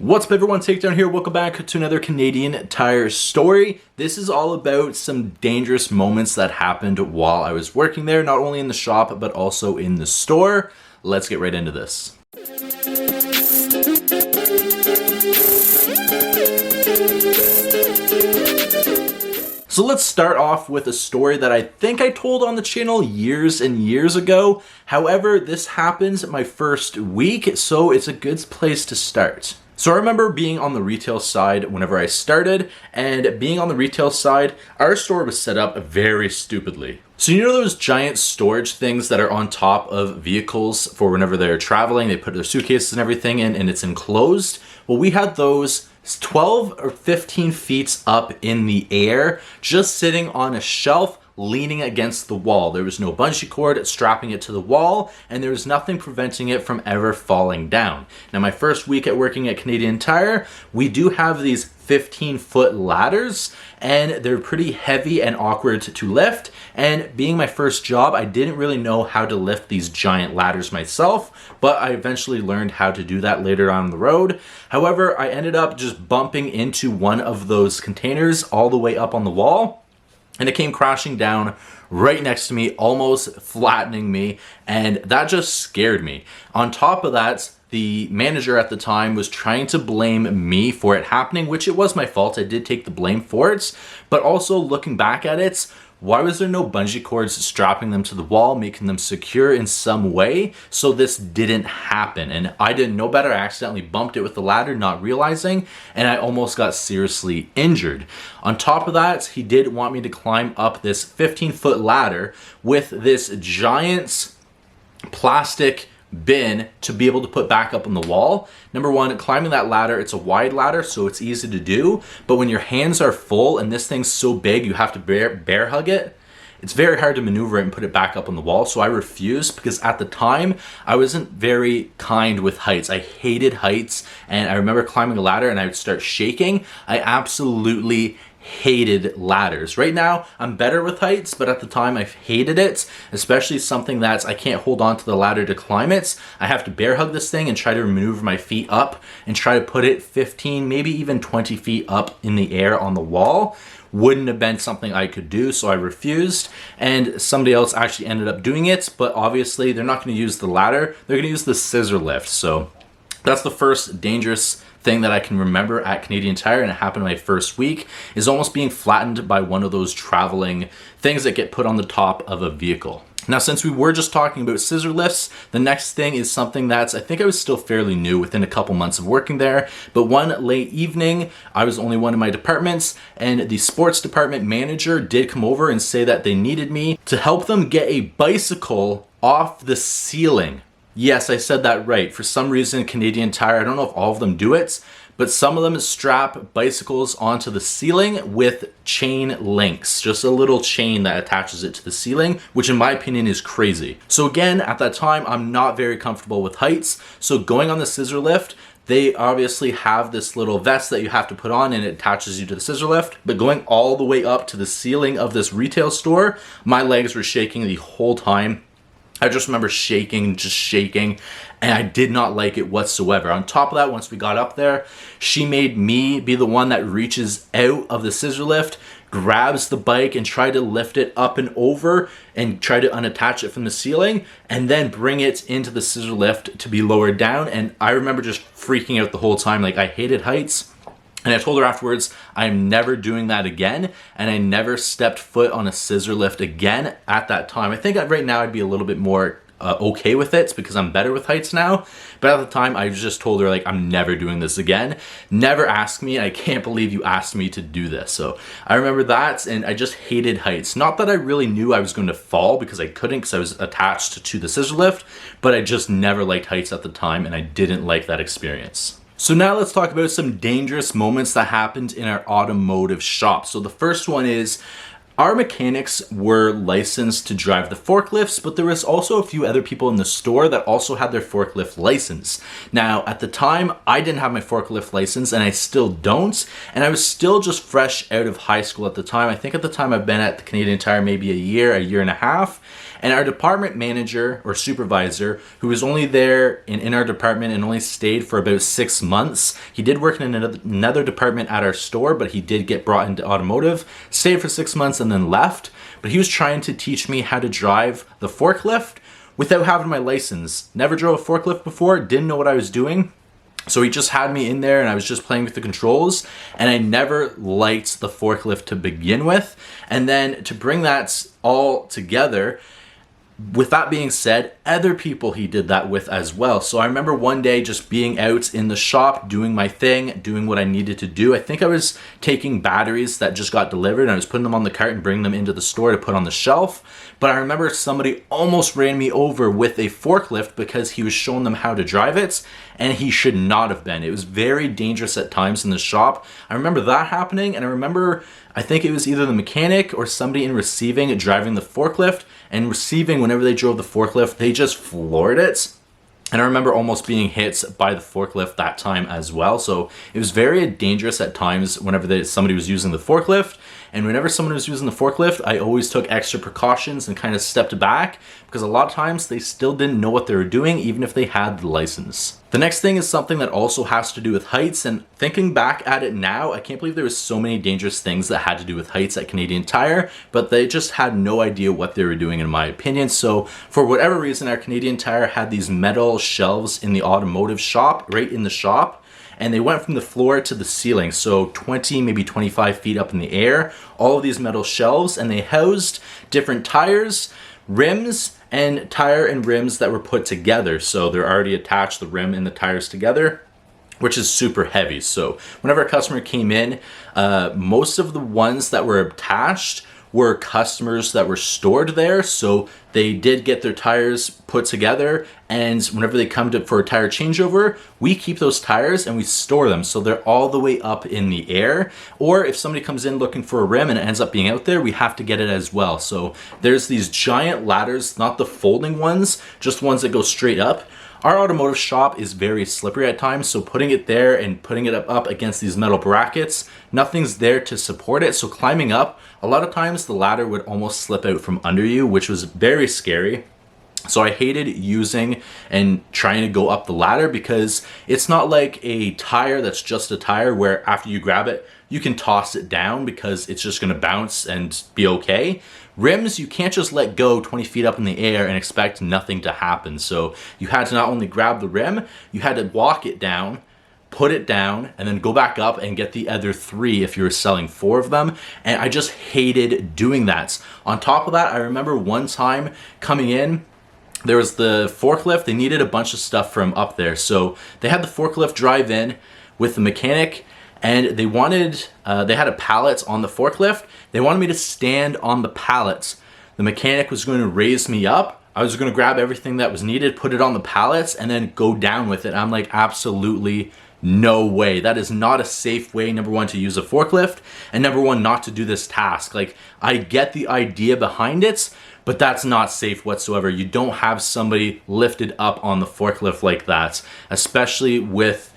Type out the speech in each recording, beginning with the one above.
What's up everyone, Takedown here. Welcome back to another Canadian Tire story. This is all about some dangerous moments that happened while I was working there, not only in the shop, but also in the store. Let's get right into this. So let's start off with a story that I think I told on the channel years and years ago. However, this happens my first week, so it's a good place to start. So I remember being on the retail side whenever I started, and being on the retail side, our store was set up very stupidly. So you know those giant storage things that are on top of vehicles for whenever they're traveling, they put their suitcases and everything in and it's enclosed? Well, we had those 12 or 15 feet up in the air, just sitting on a shelf, leaning against the wall. There was no bungee cord strapping it to the wall, and there was nothing preventing it from ever falling down. Now, my first week at working at Canadian Tire, we do have these 15-foot ladders, and they're pretty heavy and awkward to lift. And being my first job, I didn't really know how to lift these giant ladders myself, but I eventually learned how to do that later on the road. However, I ended up just bumping into one of those containers all the way up on the wall, and it came crashing down right next to me, almost flattening me, and that just scared me. On top of that, the manager at the time was trying to blame me for it happening, which it was my fault. I did take the blame for it, but also looking back at it, why was there no bungee cords strapping them to the wall, making them secure in some way so this didn't happen? And I didn't know better. I accidentally bumped it with the ladder, not realizing, and I almost got seriously injured. On top of that, he did want me to climb up this 15-foot ladder with this giant plastic bin to be able to put back up on the wall. Number one, climbing that ladder, it's a wide ladder, so it's easy to do, but when your hands are full and this thing's so big you have to bear hug it, it's very hard to maneuver it and put it back up on the wall. So I refused, because at the time I wasn't very kind with heights. I hated heights, and I remember climbing a ladder and I would start shaking. I absolutely hated ladders. Right now I'm better with heights, but at the time I hated it, especially something that's I can't hold on to the ladder to climb it. I have to bear hug this thing and try to maneuver my feet up and try to put it 15, maybe even 20 feet up in the air on the wall. Wouldn't have been something I could do, so I refused, and somebody else actually ended up doing it, but obviously they're not going to use the ladder, they're going to use the scissor lift. So that's the first dangerous thing that I can remember at Canadian Tire, and it happened my first week, is almost being flattened by one of those traveling things that get put on the top of a vehicle. Now, since we were just talking about scissor lifts, the next thing is something that's, I think I was still fairly new within a couple months of working there, but one late evening, I was only one of my departments, and the sports department manager did come over and say that they needed me to help them get a bicycle off the ceiling. Yes, I said that right. For some reason, Canadian Tire, I don't know if all of them do it, but some of them strap bicycles onto the ceiling with chain links, just a little chain that attaches it to the ceiling, which in my opinion is crazy. So again, at that time, I'm not very comfortable with heights. So going on the scissor lift, they obviously have this little vest that you have to put on and it attaches you to the scissor lift. But going all the way up to the ceiling of this retail store, my legs were shaking the whole time. I just remember shaking, and I did not like it whatsoever. On top of that, once we got up there, she made me be the one that reaches out of the scissor lift, grabs the bike and try to lift it up and over and try to unattach it from the ceiling and then bring it into the scissor lift to be lowered down. And I remember just freaking out the whole time. Like, I hated heights. And I told her afterwards, I'm never doing that again. And I never stepped foot on a scissor lift again at that time. I think right now I'd be a little bit more okay with it because I'm better with heights now. But at the time, I just told her, like, I'm never doing this again. Never ask me. I can't believe you asked me to do this. So I remember that, and I just hated heights. Not that I really knew I was going to fall, because I couldn't, because I was attached to the scissor lift, but I just never liked heights at the time, and I didn't like that experience. So now let's talk about some dangerous moments that happened in our automotive shop. So the first one is, our mechanics were licensed to drive the forklifts, but there was also a few other people in the store that also had their forklift license. Now, at the time, I didn't have my forklift license, and I still don't, and I was still just fresh out of high school at the time. I think at the time I've been at the Canadian Tire maybe a year and a half, And our department manager or supervisor, who was only there in our department and only stayed for about 6 months, he did work in another department at our store, but he did get brought into automotive, stayed for 6 months and then left. But he was trying to teach me how to drive the forklift without having my license. Never drove a forklift before, didn't know what I was doing. So he just had me in there and I was just playing with the controls, and I never liked the forklift to begin with. And then to bring that all together, with that being said, other people he did that with as well. So I remember one day just being out in the shop, doing my thing, doing what I needed to do. I think I was taking batteries that just got delivered and I was putting them on the cart and bringing them into the store to put on the shelf. But I remember somebody almost ran me over with a forklift because he was showing them how to drive it, and he should not have been. It was very dangerous at times in the shop. I remember that happening, and I remember, I think it was either the mechanic or somebody in receiving driving the forklift, and receiving, whenever they drove the forklift, they just floored it. And I remember almost being hit by the forklift that time as well. So it was very dangerous at times whenever somebody was using the forklift. And whenever someone was using the forklift, I always took extra precautions and kind of stepped back, because a lot of times they still didn't know what they were doing, even if they had the license. The next thing is something that also has to do with heights, and thinking back at it now, I can't believe there was so many dangerous things that had to do with heights at Canadian Tire, but they just had no idea what they were doing, in my opinion. So for whatever reason, our Canadian Tire had these metal shelves in the automotive shop, right in the shop, and they went from the floor to the ceiling, so 20, maybe 25 feet up in the air, all of these metal shelves, and they housed different tires, rims, and tire and rims that were put together. So they're already attached, the rim and the tires together, which is super heavy. So whenever a customer came in, most of the ones that were attached were customers that were stored there, so they did get their tires put together, and whenever they come for a tire changeover, we keep those tires and we store them so they're all the way up in the air. Or if somebody comes in looking for a rim and it ends up being out there, we have to get it as well. So there's these giant ladders, not the folding ones, just ones that go straight up. Our automotive shop is very slippery at times, so putting it there and putting it up against these metal brackets, nothing's there to support it. So climbing up, a lot of times the ladder would almost slip out from under you, which was very scary. So I hated using and trying to go up the ladder, because it's not like a tire that's just a tire where after you grab it, you can toss it down because it's just going to bounce and be okay. Rims, you can't just let go 20 feet up in the air and expect nothing to happen. So you had to not only grab the rim, you had to walk it down, put it down, and then go back up and get the other 3 if you were selling 4 of them. And I just hated doing that. On top of that, I remember one time coming in, there was the forklift. They needed a bunch of stuff from up there. So they had the forklift drive in with the mechanic, and they wanted, they had a pallet on the forklift. They wanted me to stand on the pallets. The mechanic was going to raise me up. I was going to grab everything that was needed, put it on the pallets, and then go down with it. I'm like, absolutely no way. That is not a safe way, number one, to use a forklift, and number one, not to do this task. Like, I get the idea behind it, but that's not safe whatsoever. You don't have somebody lifted up on the forklift like that, especially with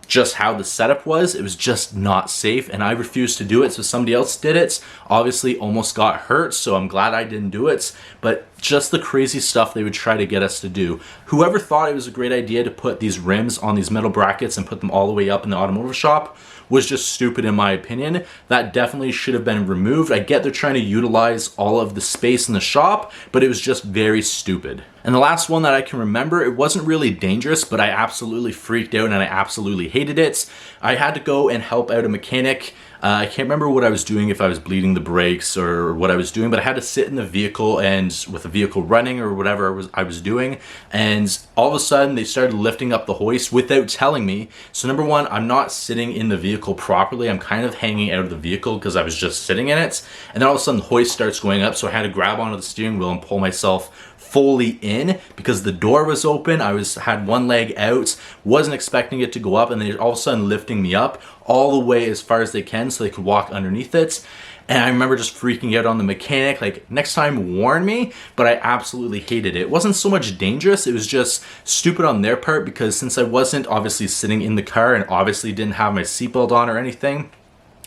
just how the setup was. It was just not safe, and I refused to do it, so somebody else did it. Obviously almost got hurt, so I'm glad I didn't do it. But just the crazy stuff they would try to get us to do. Whoever thought it was a great idea to put these rims on these metal brackets and put them all the way up in the automotive shop was just stupid, in my opinion. That definitely should have been removed. I get they're trying to utilize all of the space in the shop, but it was just very stupid. And the last one that I can remember, it wasn't really dangerous, but I absolutely freaked out and I absolutely hated it. I had to go and help out a mechanic. I can't remember what I was doing, if I was bleeding the brakes or what I was doing, but I had to sit in the vehicle and with the vehicle running or whatever I was doing. And all of a sudden they started lifting up the hoist without telling me. So number one, I'm not sitting in the vehicle properly. I'm kind of hanging out of the vehicle because I was just sitting in it. And then all of a sudden the hoist starts going up. So I had to grab onto the steering wheel and pull myself fully in because the door was open. I had one leg out, wasn't expecting it to go up, and they're all of a sudden lifting me up all the way as far as they can so they could walk underneath it. And I remember just freaking out on the mechanic, like, next time warn me, but I absolutely hated it. It wasn't so much dangerous, it was just stupid on their part, because since I wasn't obviously sitting in the car and obviously didn't have my seatbelt on or anything,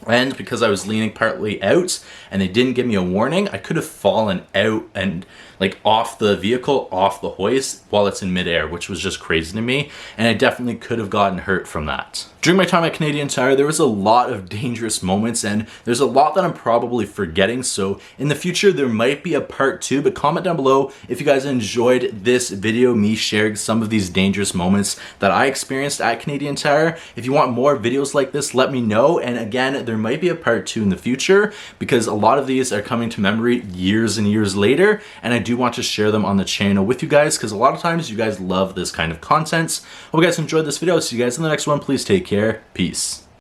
and because I was leaning partly out and they didn't give me a warning, I could have fallen out and like off the vehicle, off the hoist while it's in midair, which was just crazy to me. And I definitely could have gotten hurt from that. During my time at Canadian Tire, there was a lot of dangerous moments, and there's a lot that I'm probably forgetting. So in the future, there might be a part 2, but comment down below if you guys enjoyed this video, me sharing some of these dangerous moments that I experienced at Canadian Tire. If you want more videos like this, let me know. And again, there might be a part 2 in the future because a lot of these are coming to memory years and years later, and I do want to share them on the channel with you guys because a lot of times you guys love this kind of content. Hope you guys enjoyed this video. See you guys in the next one. Please take care. Peace.